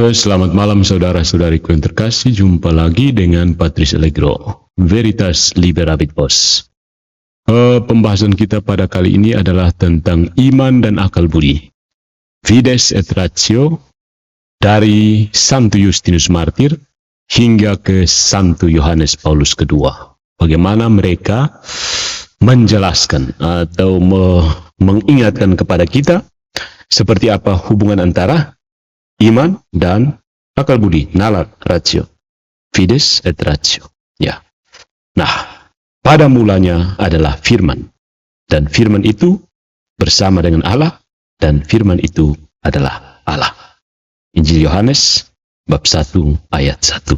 Selamat malam saudara-saudariku yang terkasih, jumpa lagi dengan Patrice Allegro, Veritas Liberabit Bos. Pembahasan kita pada kali ini adalah tentang iman dan akal budi, Fides et Ratio, dari Santo Justinus Martir hingga ke Santo Yohanes Paulus II. Bagaimana mereka menjelaskan atau mengingatkan kepada kita seperti apa hubungan antara iman dan akal budi, nalar, ratio, fides et ratio. Ya. Nah, pada mulanya adalah firman, dan firman itu bersama dengan Allah, dan firman itu adalah Allah. Injil Yohanes bab 1 ayat 1.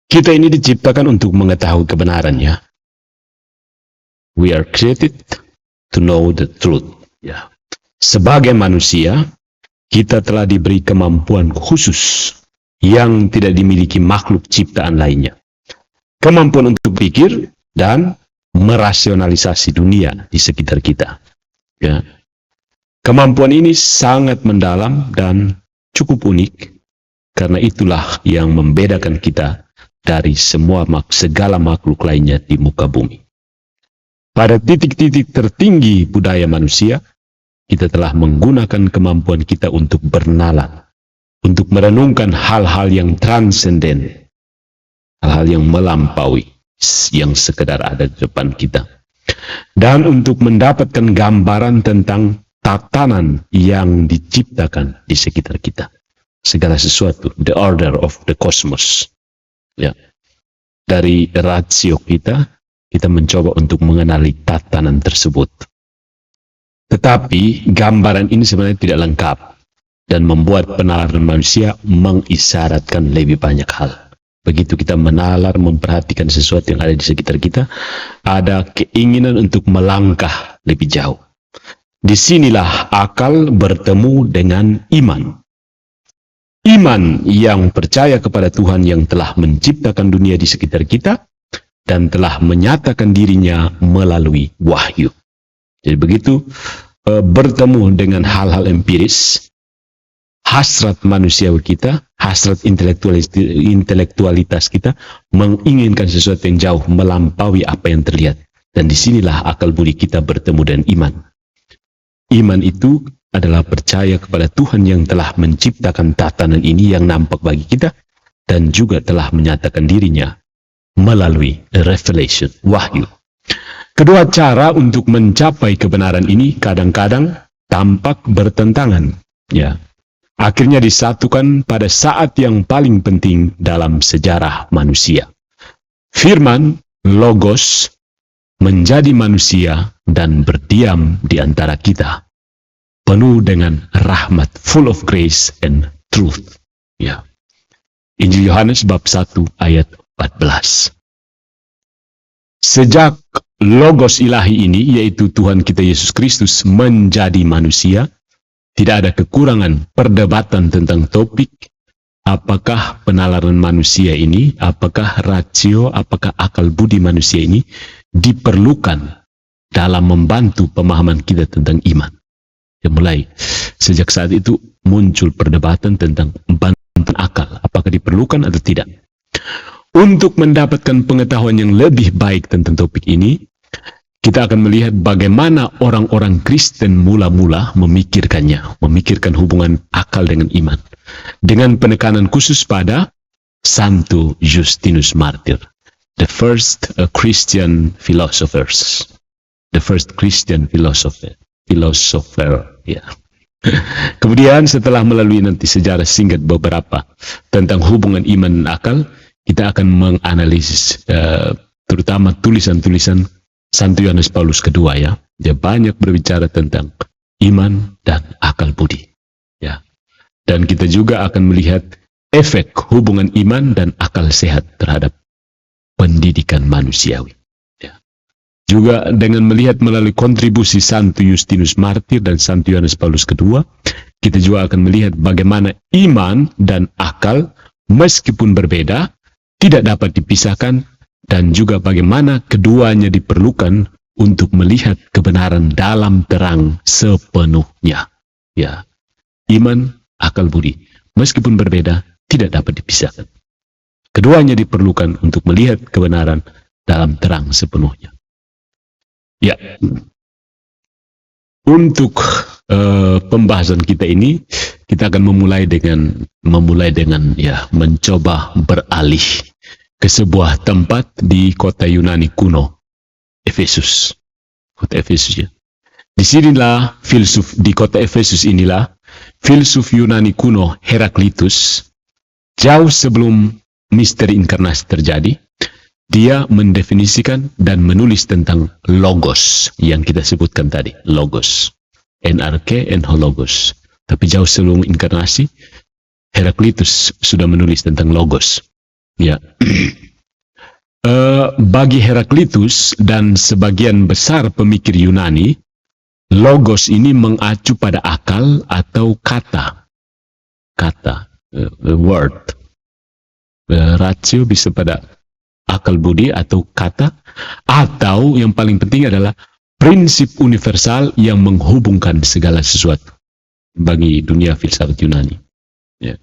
Kita ini diciptakan untuk mengetahui kebenarannya. We are created to know the truth. Ya. Sebagai manusia, kita telah diberi kemampuan khusus yang tidak dimiliki makhluk ciptaan lainnya. Kemampuan untuk pikir dan merasionalisasi dunia di sekitar kita. Ya. Kemampuan ini sangat mendalam dan cukup unik, karena itulah yang membedakan kita dari segala makhluk lainnya di muka bumi. Pada titik-titik tertinggi budaya manusia, kita telah menggunakan kemampuan kita untuk bernalar, untuk merenungkan hal-hal yang transenden, hal-hal yang melampaui, yang sekedar ada di depan kita, dan untuk mendapatkan gambaran tentang tatanan yang diciptakan di sekitar kita. Segala sesuatu, the order of the cosmos. Ya. Dari rasio kita mencoba untuk mengenali tatanan tersebut. Tetapi gambaran ini sebenarnya tidak lengkap dan membuat penalaran manusia mengisyaratkan lebih banyak hal. Begitu kita menalar, memperhatikan sesuatu yang ada di sekitar kita, ada keinginan untuk melangkah lebih jauh. Disinilah akal bertemu dengan iman. Iman yang percaya kepada Tuhan yang telah menciptakan dunia di sekitar kita dan telah menyatakan dirinya melalui wahyu. Jadi begitu bertemu dengan hal-hal empiris, hasrat manusiawi kita, hasrat intelektualitas kita, menginginkan sesuatu yang jauh melampaui apa yang terlihat. Dan disinilah akal budi kita bertemu dengan iman. Iman itu adalah percaya kepada Tuhan yang telah menciptakan tatanan ini yang nampak bagi kita, dan juga telah menyatakan dirinya melalui revelation, wahyu. Kedua cara untuk mencapai kebenaran ini kadang-kadang tampak bertentangan. Ya. Akhirnya disatukan pada saat yang paling penting dalam sejarah manusia. Firman, Logos, menjadi manusia dan berdiam di antara kita, penuh dengan rahmat, full of grace and truth. Ya. Injil Yohanes bab 1 ayat 14. Sejak Logos ilahi ini, yaitu Tuhan kita Yesus Kristus, menjadi manusia, tidak ada kekurangan perdebatan tentang topik apakah penalaran manusia ini, apakah rasio, apakah akal budi manusia ini diperlukan dalam membantu pemahaman kita tentang iman. Ya, mulai sejak saat itu muncul perdebatan tentang bantuan akal, apakah diperlukan atau tidak. Untuk mendapatkan pengetahuan yang lebih baik tentang topik ini, kita akan melihat bagaimana orang-orang Kristen mula-mula memikirkan hubungan akal dengan iman, dengan penekanan khusus pada Santo Justinus Martir, the first Christian philosophers, the first Christian philosopher. Ya. Kemudian setelah melalui nanti sejarah singkat beberapa tentang hubungan iman dan akal, kita akan menganalisis terutama tulisan-tulisan Santo Yohanes Paulus II. Ya. Dia banyak berbicara tentang iman dan akal budi. Ya. Dan kita juga akan melihat efek hubungan iman dan akal sehat terhadap pendidikan manusiawi. Ya. Juga dengan melihat melalui kontribusi Santo Justinus Martir dan Santo Yohanes Paulus II, kita juga akan melihat bagaimana iman dan akal meskipun berbeda, tidak dapat dipisahkan, dan juga bagaimana keduanya diperlukan untuk melihat kebenaran dalam terang sepenuhnya. Ya, iman, akal budi meskipun berbeda, tidak dapat dipisahkan. Keduanya diperlukan untuk melihat kebenaran dalam terang sepenuhnya. Ya, untuk pembahasan kita ini, kita akan memulai dengan ya mencoba beralih ke sebuah tempat di kota Yunani kuno, Efesus. Kota Efesus ya. Disinilah di kota Efesus inilah filsuf Yunani kuno Heraklitus, jauh sebelum misteri inkarnasi terjadi, dia mendefinisikan dan menulis tentang logos yang kita sebutkan tadi, logos, NRK and hologos. Tapi jauh sebelum inkarnasi, Heraklitus sudah menulis tentang logos. Ya. Bagi Heraklitus dan sebagian besar pemikir Yunani, logos ini mengacu pada akal atau kata, word. Ratio bisa pada akal budi atau kata, atau yang paling penting adalah prinsip universal yang menghubungkan segala sesuatu bagi dunia filsafat Yunani. Ya.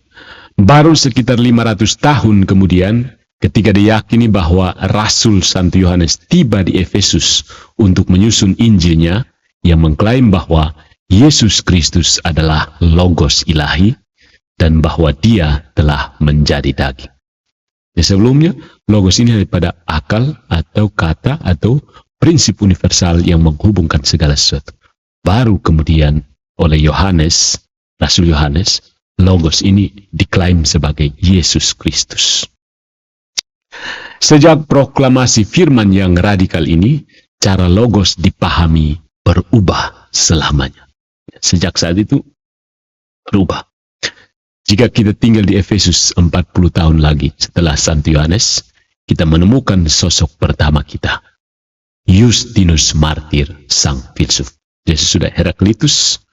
Baru sekitar 500 tahun kemudian, ketika diyakini bahwa Rasul Santo Yohanes tiba di Efesus untuk menyusun Injilnya, yang mengklaim bahwa Yesus Kristus adalah logos ilahi dan bahwa dia telah menjadi daging. Ya, sebelumnya, logos ini daripada akal atau kata atau prinsip universal yang menghubungkan segala sesuatu. Baru kemudian oleh Yohanes, Rasul Yohanes, logos ini diklaim sebagai Yesus Kristus. Sejak proklamasi firman yang radikal ini, cara logos dipahami berubah selamanya. Sejak saat itu berubah. Jika kita tinggal di Efesus 40 tahun lagi setelah Santo Yohanes, kita menemukan sosok pertama kita, Justinus Martir, sang filsuf. Jadi sudah Heraklitus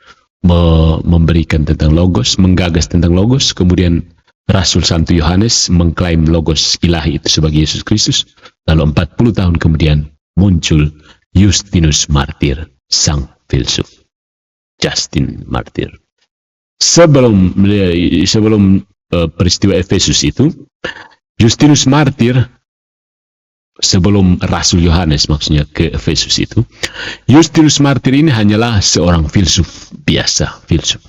memberikan tentang logos, menggagas tentang logos, kemudian Rasul Santo Yohanes mengklaim logos ilahi itu sebagai Yesus Kristus, lalu 40 tahun kemudian muncul Justinus Martir, sang filsuf. Justin Martir. Sebelum peristiwa Efesus itu, Justinus Martir, sebelum Rasul Yohanes maksudnya ke Efesus itu, Justinus Martir ini hanyalah seorang filsuf biasa, filsuf.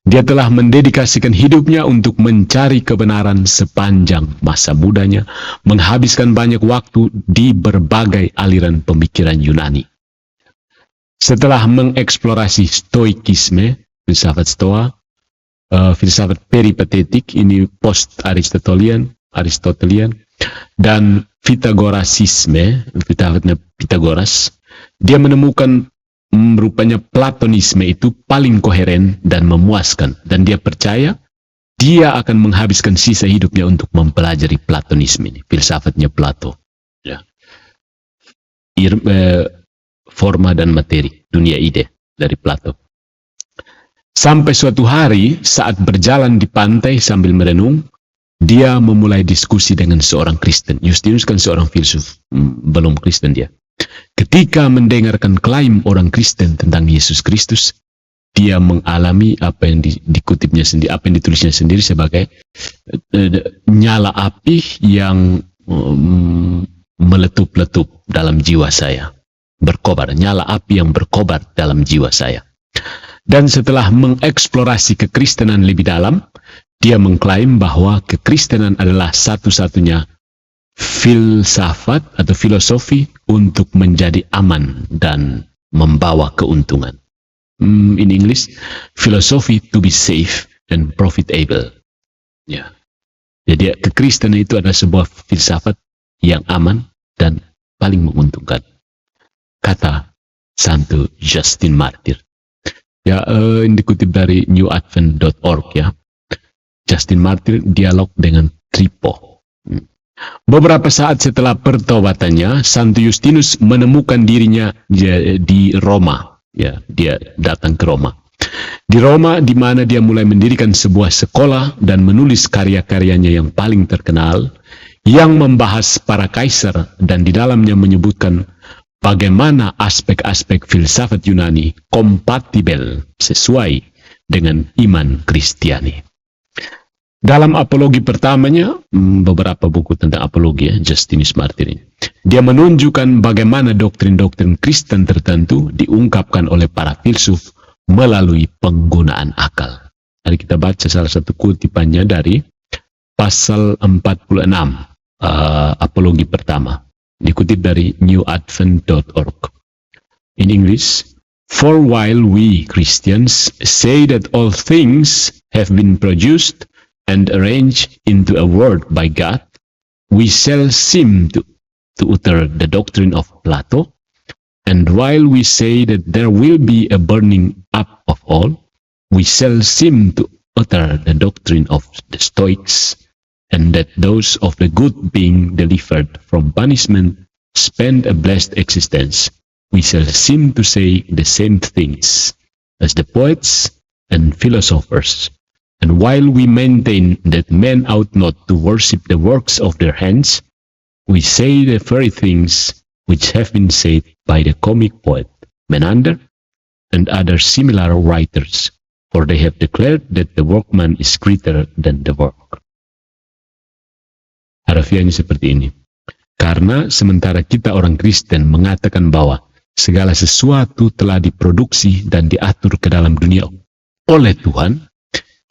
Dia telah mendedikasikan hidupnya untuk mencari kebenaran sepanjang masa mudanya, menghabiskan banyak waktu di berbagai aliran pemikiran Yunani. Setelah mengeksplorasi stoikisme, filsafat Stoa, filsafat peripatetik, ini post-Aristotelian, dan Pythagorasisme, filsafatnya Pythagoras, dia menemukan rupanya Platonisme itu paling koheren dan memuaskan, dan dia percaya dia akan menghabiskan sisa hidupnya untuk mempelajari Platonisme ini, filsafatnya Plato. Ya. Forma dan materi, dunia ide dari Plato. Sampai suatu hari saat berjalan di pantai sambil merenung, dia memulai diskusi dengan seorang Kristen. Justinus kan seorang filsuf, belum Kristen dia. Ketika mendengarkan klaim orang Kristen tentang Yesus Kristus, dia mengalami apa yang dikutipnya sendiri, apa yang ditulisnya sendiri sebagai nyala api yang meletup-letup dalam jiwa saya. Berkobar, nyala api yang berkobar dalam jiwa saya. Dan setelah mengeksplorasi kekristenan lebih dalam, dia mengklaim bahwa kekristenan adalah satu-satunya filsafat atau filosofi untuk menjadi aman dan membawa keuntungan. In English, philosophy to be safe and profitable. Ya. Jadi kekristenan itu adalah sebuah filsafat yang aman dan paling menguntungkan. Kata Santo Justin Martir. Ya, ini dikutip dari newadvent.org ya. Justin Martir dialog dengan Tripo. Beberapa saat setelah pertobatannya, Santo Justinus menemukan dirinya di Roma. Ya, dia datang ke Roma. Di Roma, di mana dia mulai mendirikan sebuah sekolah dan menulis karya-karyanya yang paling terkenal, yang membahas para kaisar dan di dalamnya menyebutkan bagaimana aspek-aspek filsafat Yunani kompatibel sesuai dengan iman Kristiani. Dalam apologi pertamanya, beberapa buku tentang apologi ya, Justinus Martyr ini. Dia menunjukkan bagaimana doktrin-doktrin Kristen tertentu diungkapkan oleh para filsuf melalui penggunaan akal. Mari kita baca salah satu kutipannya dari pasal 46, apologi pertama. Dikutip dari newadvent.org. In English, "For while we Christians say that all things have been produced and arranged into a word by God, we shall seem to utter the doctrine of Plato, and while we say that there will be a burning up of all, we shall seem to utter the doctrine of the Stoics, and that those of the good being delivered from punishment spend a blessed existence, we shall seem to say the same things as the poets and philosophers. And while we maintain that men ought not to worship the works of their hands, we say the very things which have been said by the comic poet Menander and other similar writers, for they have declared that the workman is greater than the work." Harafiahnya seperti ini. Karena sementara kita orang Kristen mengatakan bahwa segala sesuatu telah diproduksi dan diatur ke dalam dunia oleh Tuhan,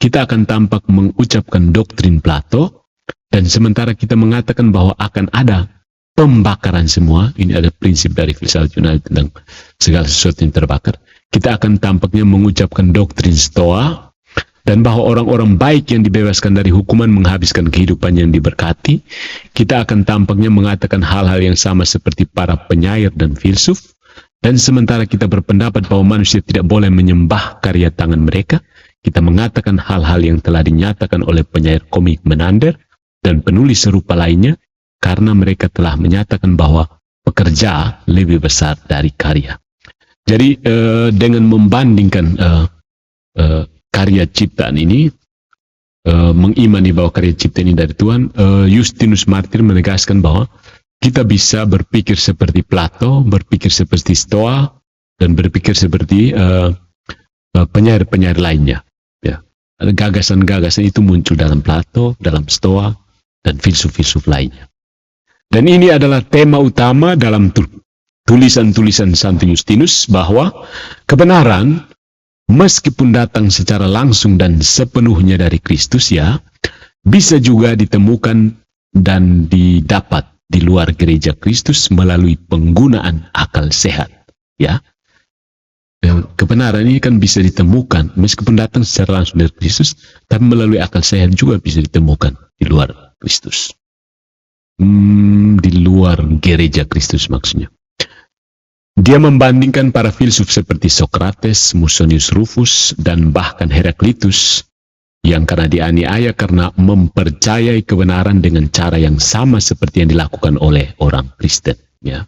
kita akan tampak mengucapkan doktrin Plato, dan sementara kita mengatakan bahwa akan ada pembakaran semua, ini ada prinsip dari filsafat Yunani tentang segala sesuatu yang terbakar, kita akan tampaknya mengucapkan doktrin Stoa, dan bahwa orang-orang baik yang dibebaskan dari hukuman menghabiskan kehidupan yang diberkati, kita akan tampaknya mengatakan hal-hal yang sama seperti para penyair dan filsuf, dan sementara kita berpendapat bahwa manusia tidak boleh menyembah karya tangan mereka, kita mengatakan hal-hal yang telah dinyatakan oleh penyair komik Menander dan penulis serupa lainnya, karena mereka telah menyatakan bahwa pekerja lebih besar dari karya. Jadi dengan membandingkan karya ciptaan ini, mengimani bahwa karya ciptaan ini dari Tuhan, Justinus Martyr menegaskan bahwa kita bisa berpikir seperti Plato, berpikir seperti Stoa, dan berpikir seperti penyair-penyair lainnya. Ya, gagasan-gagasan itu muncul dalam Plato, dalam Stoa, dan filsuf-filsuf lainnya. Dan ini adalah tema utama dalam tulisan-tulisan Santo Justinus, bahwa kebenaran meskipun datang secara langsung dan sepenuhnya dari Kristus, ya, bisa juga ditemukan dan didapat di luar gereja Kristus melalui penggunaan akal sehat, ya. Dan kebenaran ini kan bisa ditemukan meskipun datang secara langsung dari Kristus, tapi melalui akal sehat juga bisa ditemukan di luar Kristus. Di luar gereja Kristus maksudnya. Dia membandingkan para filsuf seperti Socrates, Musonius Rufus, dan bahkan Heraklitus yang karena dianiaya karena mempercayai kebenaran dengan cara yang sama seperti yang dilakukan oleh orang Kristen. Ya.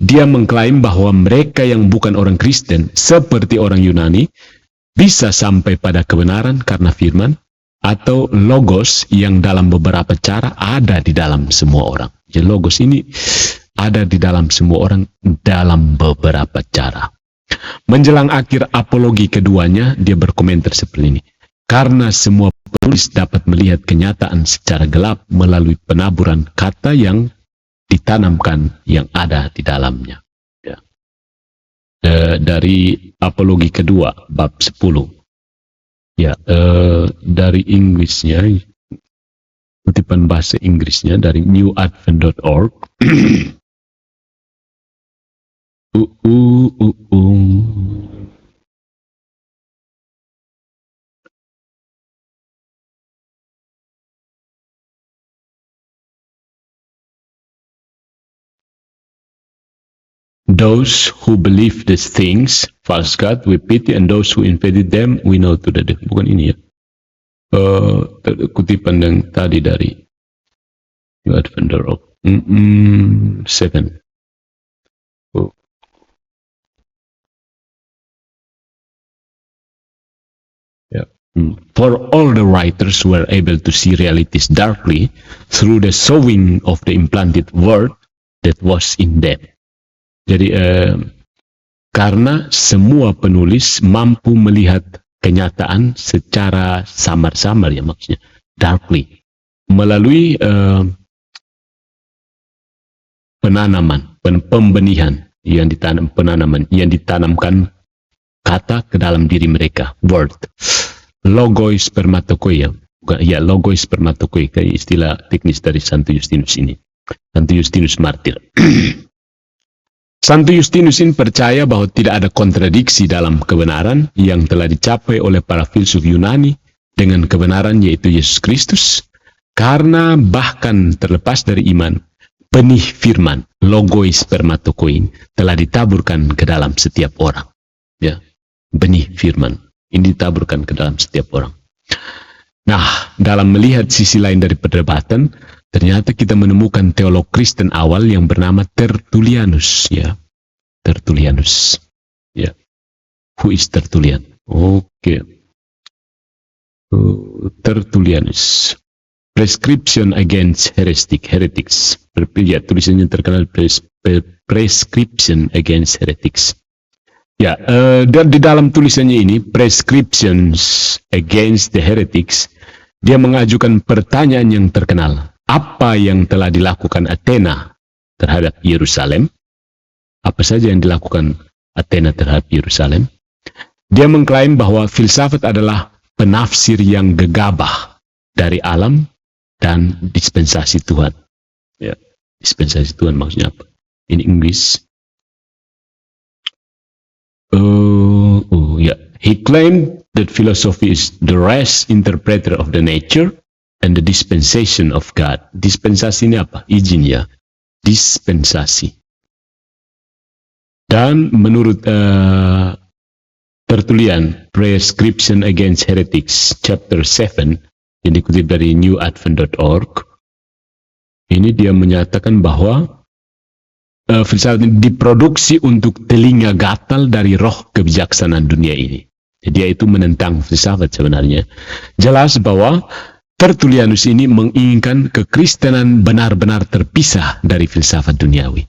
Dia mengklaim bahwa mereka yang bukan orang Kristen seperti orang Yunani bisa sampai pada kebenaran karena firman atau logos yang dalam beberapa cara ada di dalam semua orang. Jadi logos ini ada di dalam semua orang dalam beberapa cara. Menjelang akhir apologi keduanya, dia berkomentar seperti ini. Karena semua penulis dapat melihat kenyataan secara gelap melalui penaburan kata yang ditanamkan yang ada di dalamnya. Ya. Dari apologi kedua, bab 10. Ya, dari Inggrisnya, kutipan bahasa Inggrisnya dari newadvent.org. Those who believe these things, false God, we pity, and those who invented them, we know to the death. Bukan ini ya. Kutipan yang tadi dari newadvent.org. 7. For all the writers were able to see realities darkly through the sowing of the implanted word that was in them. Jadi karena semua penulis mampu melihat kenyataan secara samar-samar, ya maksudnya darkly, melalui pembenihan yang ditanamkan kata ke dalam diri mereka, word, logos spermatokoia, ya logos spermatokoia, kayak istilah teknis dari Santo Justinus ini, Santo Justinus Martir. Santo Justinus ini percaya bahwa tidak ada kontradiksi dalam kebenaran yang telah dicapai oleh para filsuf Yunani dengan kebenaran yaitu Yesus Kristus, karena bahkan terlepas dari iman, benih firman, logos spermatokoin, telah ditaburkan ke dalam setiap orang. Ya, benih firman ini ditaburkan ke dalam setiap orang. Nah, dalam melihat sisi lain dari perdebatan, ternyata kita menemukan teolog Kristen awal yang bernama Tertullianus, ya. Tertullianus. Ya. Who is Tertullian? Oke. Tertullianus. Prescription against heretics. Ya, tulisannya terkenal Prescription against heretics. Ya, dan di dalam tulisannya ini, Prescriptions against the heretics, dia mengajukan pertanyaan yang terkenal. Apa yang telah dilakukan Athena terhadap Yerusalem? Apa saja yang dilakukan Athena terhadap Yerusalem? Dia mengklaim bahwa filsafat adalah penafsir yang gegabah dari alam dan dispensasi Tuhan. Ya, dispensasi Tuhan maksudnya apa? In English. He claimed that philosophy is the rash interpreter of the nature and the dispensation of God. Dispensasi ini apa? Izin, ya. Dispensasi. Dan menurut Tertullian, Prescription Against Heretics, chapter 7, yang dikutip dari newadvent.org, ini dia menyatakan bahwa filsafat ini diproduksi untuk telinga gatal dari roh kebijaksanaan dunia ini. Dia itu menentang filsafat sebenarnya. Jelas bahwa Tertullianus ini menginginkan kekristenan benar-benar terpisah dari filsafat duniawi.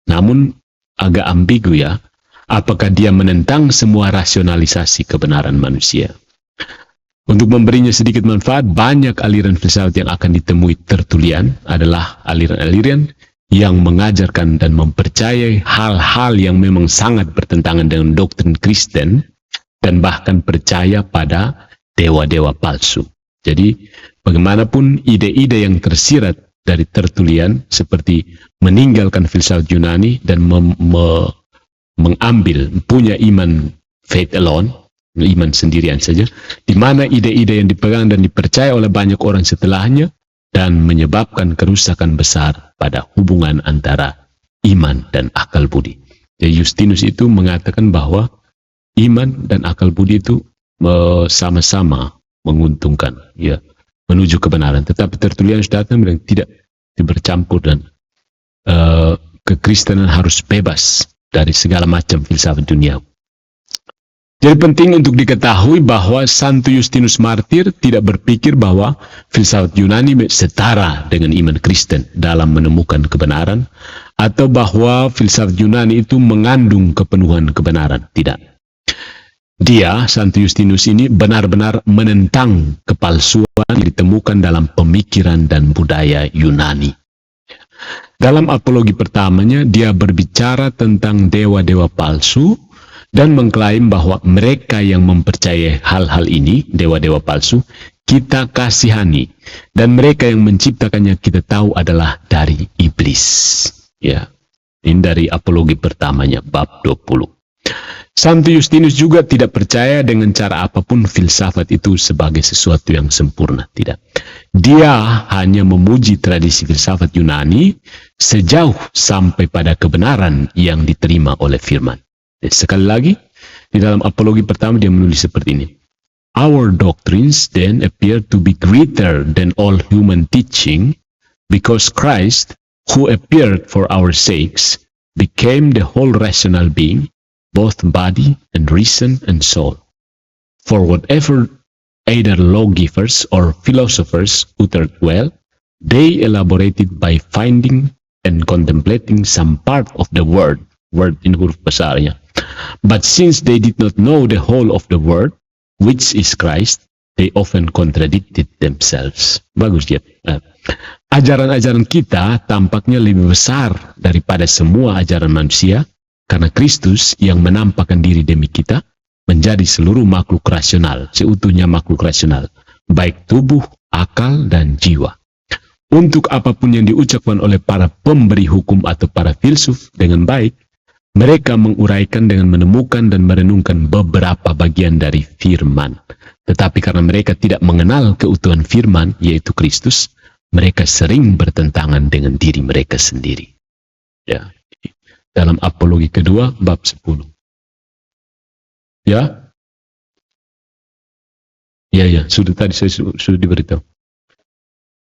Namun agak ambigu, ya. Apakah dia menentang semua rasionalisasi kebenaran manusia? Untuk memberinya sedikit manfaat, banyak aliran filsafat yang akan ditemui Tertullian adalah aliran-aliran yang mengajarkan dan mempercayai hal-hal yang memang sangat bertentangan dengan doktrin Kristen dan bahkan percaya pada dewa-dewa palsu. Jadi, bagaimanapun ide-ide yang tersirat dari Tertullian seperti meninggalkan filsafat Yunani dan mengambil, punya iman faith alone, iman sendirian saja, di mana ide-ide yang dipegang dan dipercaya oleh banyak orang setelahnya dan menyebabkan kerusakan besar pada hubungan antara iman dan akal budi. Jadi Justinus itu mengatakan bahwa iman dan akal budi itu sama-sama menguntungkan, ya, menuju kebenaran. Tetapi Tertullianus datang dan tidak bercampur, dan kekristenan harus bebas dari segala macam filsafat dunia. Jadi penting untuk diketahui bahwa Santo Justinus Martir tidak berpikir bahwa filsafat Yunani setara dengan iman Kristen dalam menemukan kebenaran, atau bahwa filsafat Yunani itu mengandung kepenuhan kebenaran. Tidak. Dia, Santo Justinus ini, benar-benar menentang kepalsuan yang ditemukan dalam pemikiran dan budaya Yunani. Dalam apologi pertamanya, dia berbicara tentang dewa-dewa palsu dan mengklaim bahwa mereka yang mempercayai hal-hal ini, dewa-dewa palsu, kita kasihani, dan mereka yang menciptakannya kita tahu adalah dari iblis. Ya, ini dari apologi pertamanya, bab 20. Santo Justinus juga tidak percaya dengan cara apapun filsafat itu sebagai sesuatu yang sempurna. Tidak. Dia hanya memuji tradisi filsafat Yunani sejauh sampai pada kebenaran yang diterima oleh firman. Sekali lagi, di dalam apologi pertama dia menulis seperti ini. Our doctrines then appear to be greater than all human teaching, because Christ, who appeared for our sakes, became the whole rational being, both body and reason and soul. For whatever either lawgivers or philosophers uttered well, they elaborated by finding and contemplating some part of the word in huruf besarnya. But since they did not know the whole of the word, which is Christ, they often contradicted themselves. Bagus ya. Ajaran-ajaran kita tampaknya lebih besar daripada semua ajaran manusia, karena Kristus yang menampakkan diri demi kita menjadi seluruh makhluk rasional, seutuhnya makhluk rasional, baik tubuh, akal, dan jiwa. Untuk apapun yang diucapkan oleh para pemberi hukum atau para filsuf dengan baik, mereka menguraikan dengan menemukan dan merenungkan beberapa bagian dari firman. Tetapi karena mereka tidak mengenal keutuhan firman, yaitu Kristus, mereka sering bertentangan dengan diri mereka sendiri. Ya, dalam Apologi kedua, bab 10. Ya, sudah tadi saya sudah diberitahu.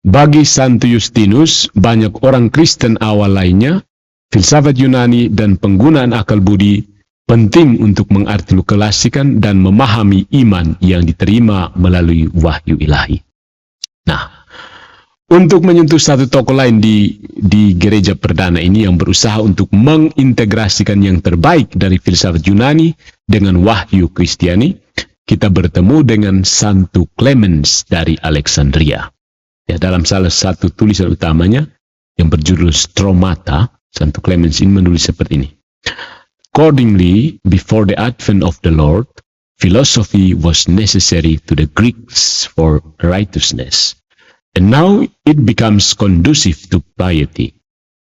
Bagi Santo Justinus, banyak orang Kristen awal lainnya, filsafat Yunani dan penggunaan akal budi penting untuk mengartikulasikan dan memahami iman yang diterima melalui wahyu ilahi. Nah, untuk menyentuh satu tokoh lain di gereja perdana ini yang berusaha untuk mengintegrasikan yang terbaik dari filsafat Yunani dengan wahyu Kristiani, kita bertemu dengan Santo Clemens dari Alexandria. Ya, dalam salah satu tulisan utamanya yang berjudul Stromata, Santo Clemens ini menulis seperti ini. Accordingly, before the advent of the Lord, philosophy was necessary to the Greeks for righteousness. And now it becomes conducive to piety,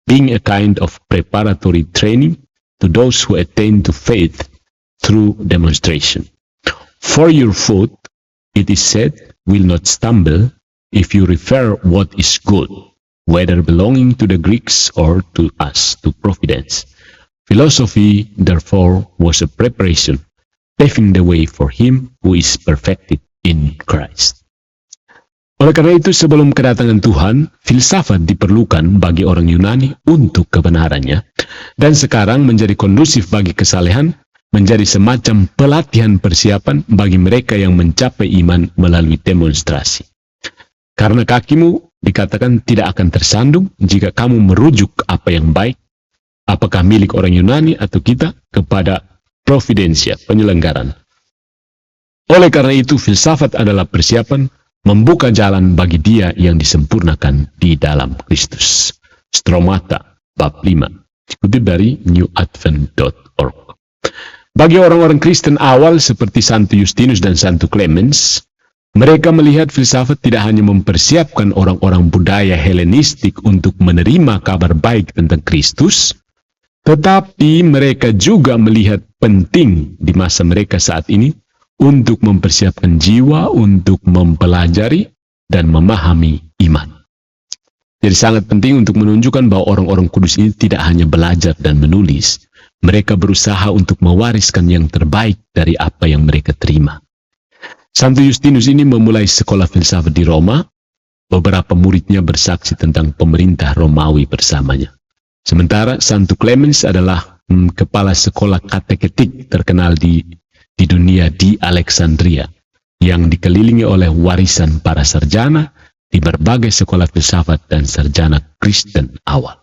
being a kind of preparatory training to those who attain to faith through demonstration. For your foot, it is said, will not stumble if you refer what is good, whether belonging to the Greeks or to us, to Providence. Philosophy, therefore, was a preparation, paving the way for him who is perfected in Christ. Oleh karena itu, sebelum kedatangan Tuhan, filsafat diperlukan bagi orang Yunani untuk kebenarannya, dan sekarang menjadi kondusif bagi kesalehan, menjadi semacam pelatihan persiapan bagi mereka yang mencapai iman melalui demonstrasi. Karena kakimu dikatakan tidak akan tersandung jika kamu merujuk apa yang baik, apakah milik orang Yunani atau kita, kepada providensia, penyelenggaran. Oleh karena itu, filsafat adalah persiapan membuka jalan bagi dia yang disempurnakan di dalam Kristus. Stromata, bab 5. Dikutip dari newadvent.org. Bagi orang-orang Kristen awal seperti Santo Justinus dan Santo Clemens, mereka melihat filsafat tidak hanya mempersiapkan orang-orang budaya Helenistik untuk menerima kabar baik tentang Kristus, tetapi mereka juga melihat penting di masa mereka saat ini untuk mempersiapkan jiwa untuk mempelajari dan memahami iman. Jadi sangat penting untuk menunjukkan bahwa orang-orang kudus ini tidak hanya belajar dan menulis, mereka berusaha untuk mewariskan yang terbaik dari apa yang mereka terima. Santo Justinus ini memulai sekolah filsafat di Roma. Beberapa muridnya bersaksi tentang pemerintah Romawi bersamanya. Sementara Santo Clemens adalah kepala sekolah kateketik terkenal di dunia di Alexandria, yang dikelilingi oleh warisan para sarjana di berbagai sekolah filsafat dan sarjana Kristen awal.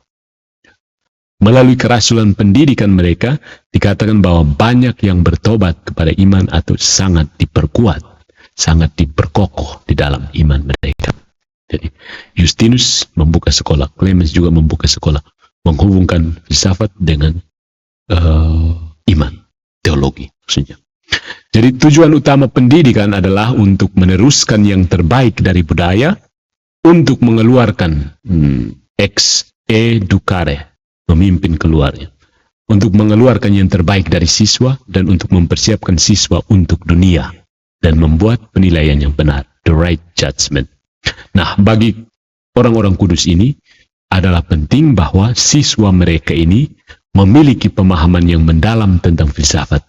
Melalui kerasulan pendidikan mereka, dikatakan bahwa banyak yang bertobat kepada iman atau sangat diperkuat, sangat diperkokoh di dalam iman mereka. Jadi, Justinus membuka sekolah, Clemens juga membuka sekolah, menghubungkan filsafat dengan iman, teologi maksudnya. Jadi tujuan utama pendidikan adalah untuk meneruskan yang terbaik dari budaya, untuk mengeluarkan ex educare, memimpin keluarnya, untuk mengeluarkan yang terbaik dari siswa dan untuk mempersiapkan siswa untuk dunia dan membuat penilaian yang benar, the right judgment. Nah, bagi orang-orang kudus ini adalah penting bahwa siswa mereka ini memiliki pemahaman yang mendalam tentang filsafat.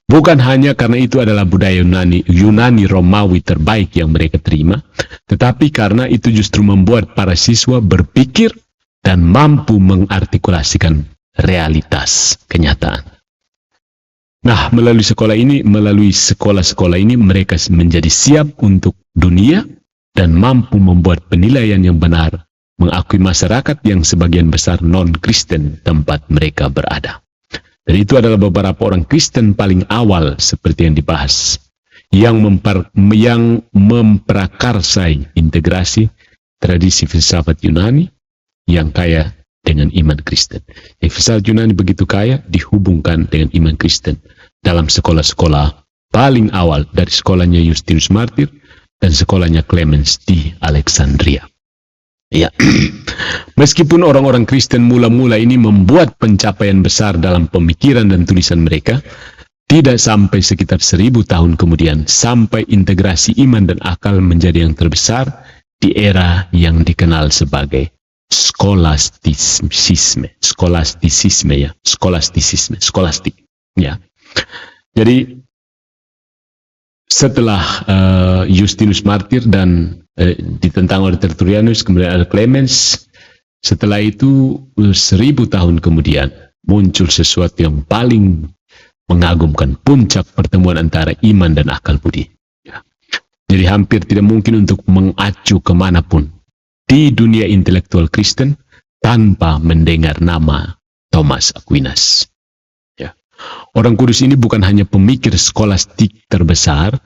Bukan hanya karena itu adalah budaya Yunani Romawi terbaik yang mereka terima, tetapi karena itu justru membuat para siswa berpikir dan mampu mengartikulasikan realitas kenyataan. Nah, melalui sekolah-sekolah ini mereka menjadi siap untuk dunia dan mampu membuat penilaian yang benar, mengakui masyarakat yang sebagian besar non-Kristen tempat mereka berada. Dan itu adalah beberapa orang Kristen paling awal seperti yang dibahas, yang memprakarsai integrasi tradisi filsafat Yunani yang kaya dengan iman Kristen. Filsafat Yunani begitu kaya dihubungkan dengan iman Kristen dalam sekolah-sekolah paling awal, dari sekolahnya Justinus Martyr dan sekolahnya Clemens di Alexandria. Ya, meskipun orang-orang Kristen mula-mula ini membuat pencapaian besar dalam pemikiran dan tulisan mereka, tidak sampai sekitar 1000 tahun kemudian sampai integrasi iman dan akal menjadi yang terbesar di era yang dikenal sebagai skolastik. Jadi setelah Justinus Martyr dan ditentang oleh Tertullianus, kemudian ada Clemens, setelah itu 1000 tahun kemudian muncul sesuatu yang paling mengagumkan, puncak pertemuan antara iman dan akal budi. Jadi hampir tidak mungkin untuk mengacu kemanapun di dunia intelektual Kristen tanpa mendengar nama Thomas Aquinas. Orang kudus ini bukan hanya pemikir skolastik terbesar,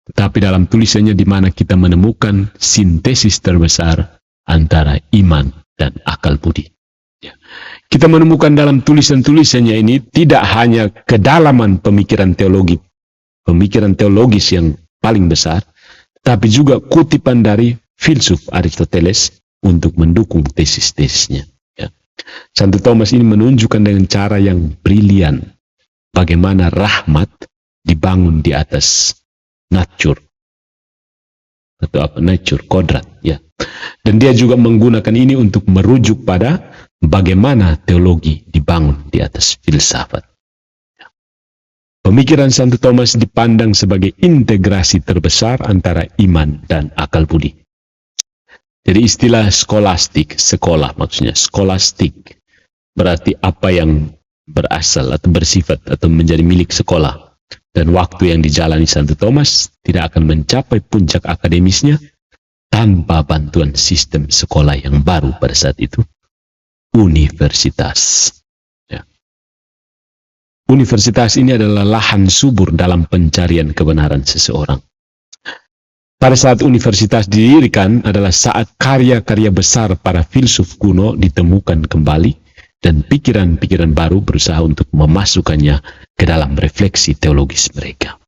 tetapi dalam tulisannya di mana kita menemukan sintesis terbesar antara iman dan akal budi. Kita menemukan dalam tulisan-tulisannya ini tidak hanya kedalaman pemikiran teologis yang paling besar, tapi juga kutipan dari filsuf Aristoteles untuk mendukung tesis-tesisnya. Santo Thomas ini menunjukkan dengan cara yang brilian bagaimana rahmat dibangun di atas nature kodrat, ya. Dan dia juga menggunakan ini untuk merujuk pada bagaimana teologi dibangun di atas filsafat. Pemikiran Santo Thomas dipandang sebagai integrasi terbesar antara iman dan akal budi. Jadi istilah skolastik, sekolah maksudnya, skolastik berarti apa yang berasal atau bersifat atau menjadi milik sekolah, dan waktu yang dijalani Santo Thomas tidak akan mencapai puncak akademisnya tanpa bantuan sistem sekolah yang baru pada saat itu, universitas. Universitas ini adalah lahan subur dalam pencarian kebenaran seseorang. Pada saat universitas didirikan adalah saat karya-karya besar para filsuf kuno ditemukan kembali, dan pikiran-pikiran baru berusaha untuk memasukkannya ke dalam refleksi teologis mereka.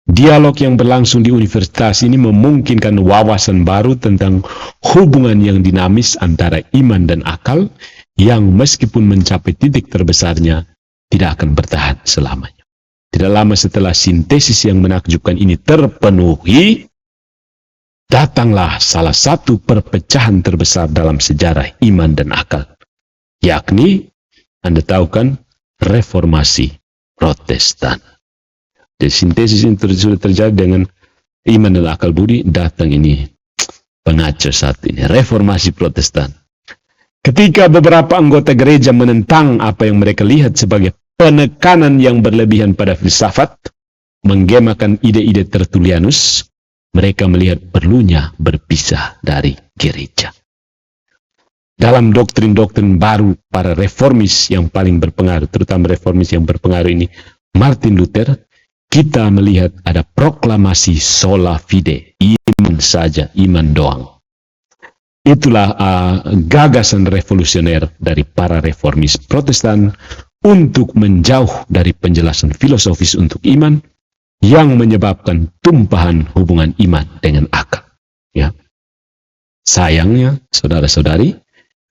Dialog yang berlangsung di universitas ini memungkinkan wawasan baru tentang hubungan yang dinamis antara iman dan akal yang meskipun mencapai titik terbesarnya tidak akan bertahan selamanya. Tidak lama setelah sintesis yang menakjubkan ini terpenuhi, datanglah salah satu perpecahan terbesar dalam sejarah iman dan akal, yakni, Anda tahu kan, reformasi Protestan. Jadi sintesis ini sudah terjadi dengan iman dan akal budi, datang ini pengacau satu ini, reformasi Protestan. Ketika beberapa anggota gereja menentang apa yang mereka lihat sebagai penekanan yang berlebihan pada filsafat, menggemakan ide-ide Tertullianus, mereka melihat perlunya berpisah dari gereja. Dalam doktrin-doktrin baru para reformis yang paling berpengaruh, terutama reformis yang berpengaruh ini, Martin Luther, kita melihat ada proklamasi sola fide, iman saja, iman doang. Itulah gagasan revolusioner dari para reformis Protestan untuk menjauh dari penjelasan filosofis untuk iman yang menyebabkan tumpahan hubungan iman dengan akal. Ya. Sayangnya, saudara-saudari,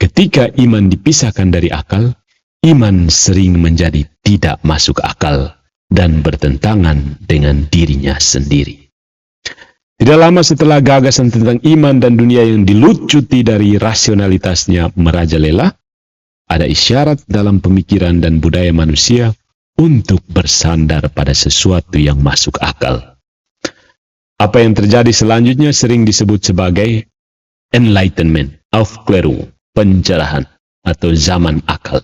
ketika iman dipisahkan dari akal, iman sering menjadi tidak masuk akal dan bertentangan dengan dirinya sendiri. Tidak lama setelah gagasan tentang iman dan dunia yang dilucuti dari rasionalitasnya merajalela, ada isyarat dalam pemikiran dan budaya manusia untuk bersandar pada sesuatu yang masuk akal. Apa yang terjadi selanjutnya sering disebut sebagai Enlightenment, Aufklärung, pencerahan atau zaman akal.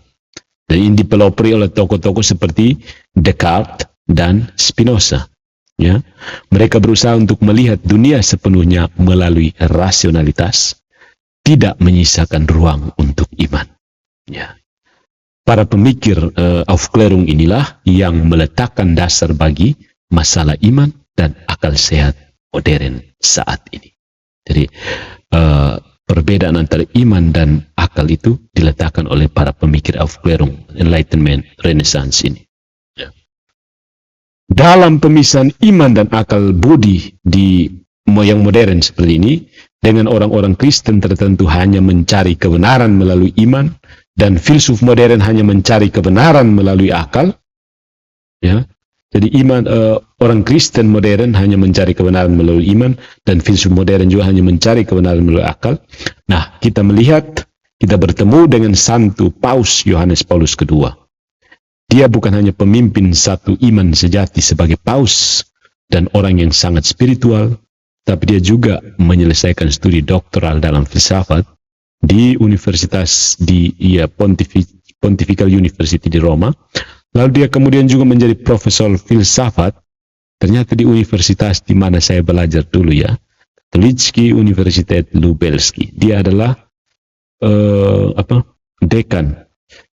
Dan ini dipelopori oleh tokoh-tokoh seperti Descartes dan Spinoza. Ya, mereka berusaha untuk melihat dunia sepenuhnya melalui rasionalitas, tidak menyisakan ruang untuk iman. Ya. Para pemikir Aufklärung inilah yang meletakkan dasar bagi masalah iman dan akal sehat modern saat ini. Jadi perbedaan antara iman dan akal itu diletakkan oleh para pemikir Aufklärung, Enlightenment, Renaissance ini. Dalam pemisahan iman dan akal budi di yang modern seperti ini, dengan orang-orang Kristen tertentu hanya mencari kebenaran melalui iman, dan filsuf modern hanya mencari kebenaran melalui akal. Ya, jadi orang Kristen modern hanya mencari kebenaran melalui iman, dan filsuf modern juga hanya mencari kebenaran melalui akal. Nah, kita bertemu dengan Santo Paus Yohanes Paulus II. Dia bukan hanya pemimpin satu iman sejati sebagai paus dan orang yang sangat spiritual, tapi dia juga menyelesaikan studi doktoral dalam filsafat di Universitas Pontifical University di Roma. Lalu dia kemudian juga menjadi profesor filsafat, ternyata di universitas di mana saya belajar dulu ya, Katolicki Universitet Lubelski. Dia adalah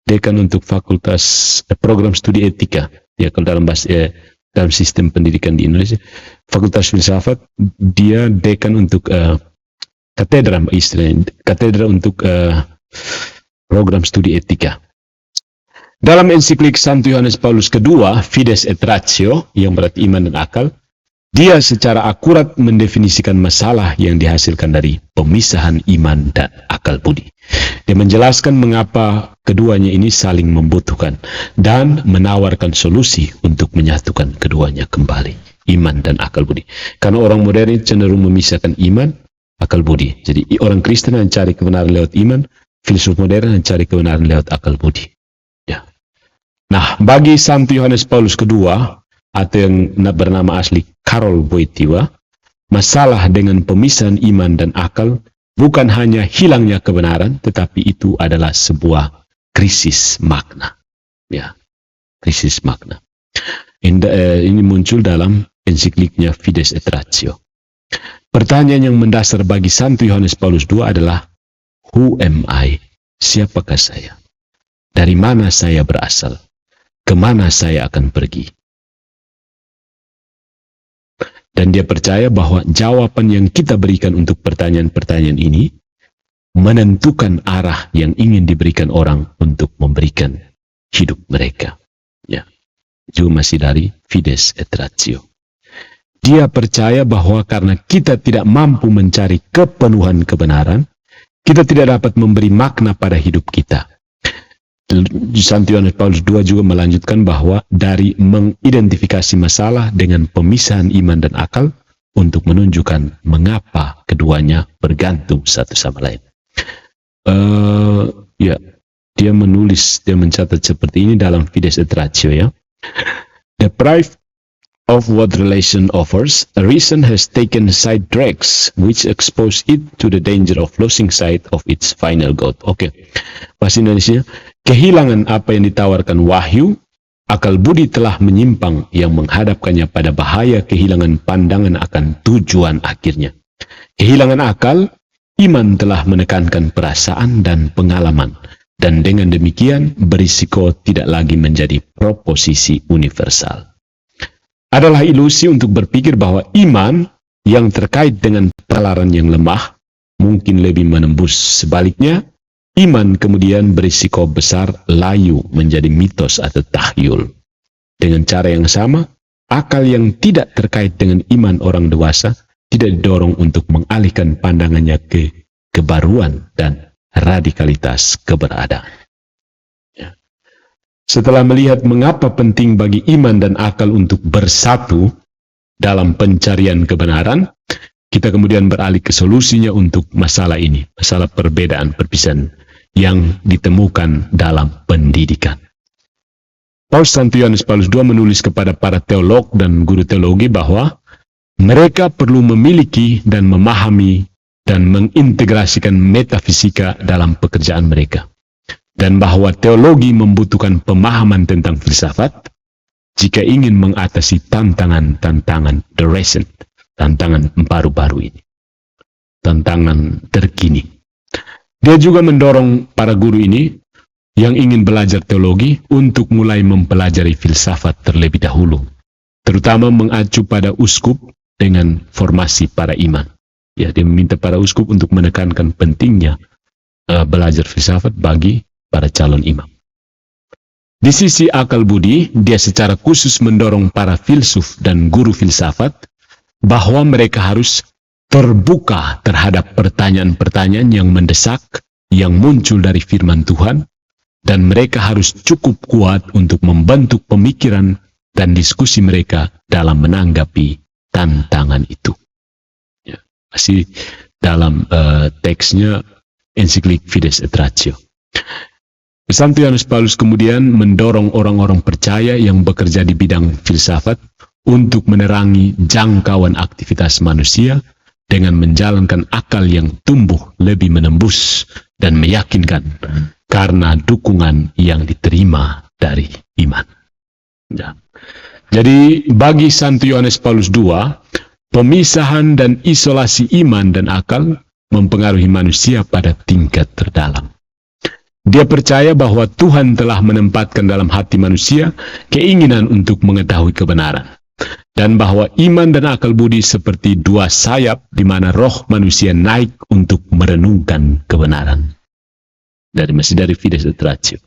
dekan untuk fakultas program studi etika. Ya, kalau dalam sistem pendidikan di Indonesia, fakultas filsafat, dia dekan untuk katedra untuk program studi etika. Dalam ensiklik Santo Yohanes Paulus II, Fides et Ratio, yang berarti iman dan akal, dia secara akurat mendefinisikan masalah yang dihasilkan dari pemisahan iman dan akal budi. Dia menjelaskan mengapa keduanya ini saling membutuhkan dan menawarkan solusi untuk menyatukan keduanya kembali, iman dan akal budi. Karena orang modern cenderung memisahkan iman, akal budi. Jadi orang Kristen mencari kebenaran lewat iman, filsuf modern mencari kebenaran lewat akal budi. Ya. Nah, bagi Santo Yohanes Paulus II, atau yang bernama asli Karol Wojtyła, masalah dengan pemisahan iman dan akal bukan hanya hilangnya kebenaran, tetapi itu adalah sebuah krisis makna. Ya, krisis makna. Ini muncul dalam ensikliknya Fides et Ratio. Pertanyaan yang mendasar bagi Santo Yohanes Paulus II adalah, Who am I? Siapakah saya? Dari mana saya berasal? Kemana saya akan pergi? Dan dia percaya bahwa jawaban yang kita berikan untuk pertanyaan-pertanyaan ini menentukan arah yang ingin diberikan orang untuk memberikan hidup mereka. Ya, juga masih dari Fides et Ratio. Dia percaya bahwa karena kita tidak mampu mencari kepenuhan kebenaran, kita tidak dapat memberi makna pada hidup kita. Santo Yohanes Paulus II juga melanjutkan bahwa dari mengidentifikasi masalah dengan pemisahan iman dan akal untuk menunjukkan mengapa keduanya bergantung satu sama lain. Dia mencatat seperti ini dalam Fides et Ratio ya. Deprived of what relation offers, a reason has taken side tracks which expose it to the danger of losing sight of its final goal. Oke. Bahasa Indonesia, kehilangan apa yang ditawarkan wahyu, akal budi telah menyimpang yang menghadapkannya pada bahaya kehilangan pandangan akan tujuan akhirnya. Kehilangan akal, iman telah menekankan perasaan dan pengalaman, dan dengan demikian berisiko tidak lagi menjadi proposisi universal. Adalah ilusi untuk berpikir bahwa iman yang terkait dengan penalaran yang lemah mungkin lebih menembus. Sebaliknya, iman kemudian berisiko besar layu menjadi mitos atau tahyul. Dengan cara yang sama, akal yang tidak terkait dengan iman orang dewasa tidak didorong untuk mengalihkan pandangannya ke kebaruan dan radikalitas keberadaan. Setelah melihat mengapa penting bagi iman dan akal untuk bersatu dalam pencarian kebenaran, kita kemudian beralih ke solusinya untuk masalah ini, masalah perbedaan perpisahan yang ditemukan dalam pendidikan. Paus Santo Yohanes Paulus II menulis kepada para teolog dan guru teologi bahwa mereka perlu memiliki dan memahami dan mengintegrasikan metafisika dalam pekerjaan mereka. Dan bahwa teologi membutuhkan pemahaman tentang filsafat jika ingin mengatasi tantangan-tantangan the recent, tantangan baru-baru ini, tantangan terkini. Dia juga mendorong para guru ini yang ingin belajar teologi untuk mulai mempelajari filsafat terlebih dahulu, terutama mengacu pada uskup dengan formasi para imam. Ya, dia meminta para uskup untuk menekankan pentingnya belajar filsafat bagi para calon imam. Di sisi akal budi, dia secara khusus mendorong para filsuf dan guru filsafat bahwa mereka harus terbuka terhadap pertanyaan-pertanyaan yang mendesak yang muncul dari firman Tuhan, dan mereka harus cukup kuat untuk membentuk pemikiran dan diskusi mereka dalam menanggapi tantangan itu. Ya, masih dalam teksnya ensiklik Fides et Ratio. Santo Yohanes Paulus kemudian mendorong orang-orang percaya yang bekerja di bidang filsafat untuk menerangi jangkauan aktivitas manusia dengan menjalankan akal yang tumbuh lebih menembus dan meyakinkan karena dukungan yang diterima dari iman. Ya. Jadi bagi Santo Yohanes Paulus II, pemisahan dan isolasi iman dan akal mempengaruhi manusia pada tingkat terdalam. Dia percaya bahwa Tuhan telah menempatkan dalam hati manusia keinginan untuk mengetahui kebenaran, dan bahwa iman dan akal budi seperti dua sayap di mana roh manusia naik untuk merenungkan kebenaran. Masih dari Fides et Ratio.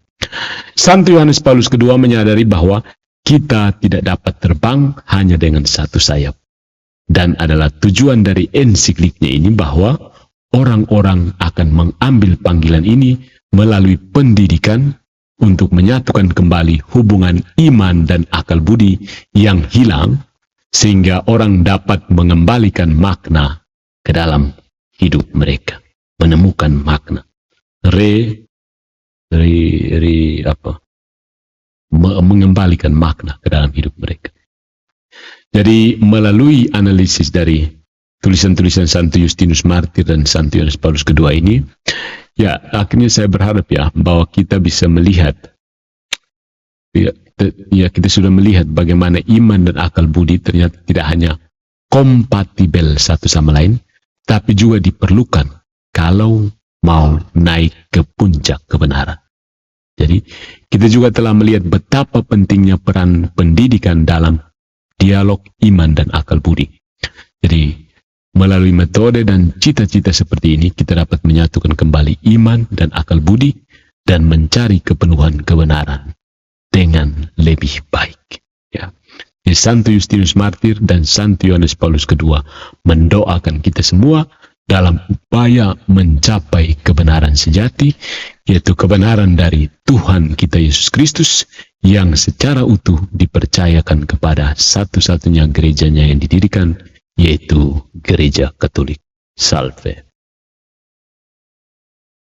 Santo Yohanes Paulus II menyadari bahwa kita tidak dapat terbang hanya dengan satu sayap, dan adalah tujuan dari ensikliknya ini bahwa orang-orang akan mengambil panggilan ini melalui pendidikan untuk menyatukan kembali hubungan iman dan akal budi yang hilang, sehingga orang dapat mengembalikan makna ke dalam hidup mereka, menemukan makna, mengembalikan makna ke dalam hidup mereka. Jadi melalui analisis dari tulisan-tulisan Santo Justinus Martir dan Santo Yohanes Paulus II ini, ya, akhirnya saya berharap ya bahwa kita bisa melihat, kita sudah melihat bagaimana iman dan akal budi ternyata tidak hanya kompatibel satu sama lain, tapi juga diperlukan kalau mau naik ke puncak kebenaran. Jadi kita juga telah melihat betapa pentingnya peran pendidikan dalam dialog iman dan akal budi. Jadi melalui metode dan cita-cita seperti ini, kita dapat menyatukan kembali iman dan akal budi dan mencari kepenuhan kebenaran dengan lebih baik. Ya. Santo Justinus Martir dan Santo Yohanes Paulus II mendoakan kita semua dalam upaya mencapai kebenaran sejati, yaitu kebenaran dari Tuhan kita Yesus Kristus yang secara utuh dipercayakan kepada satu-satunya gerejanya yang didirikan, yaitu Gereja Katolik. Salve.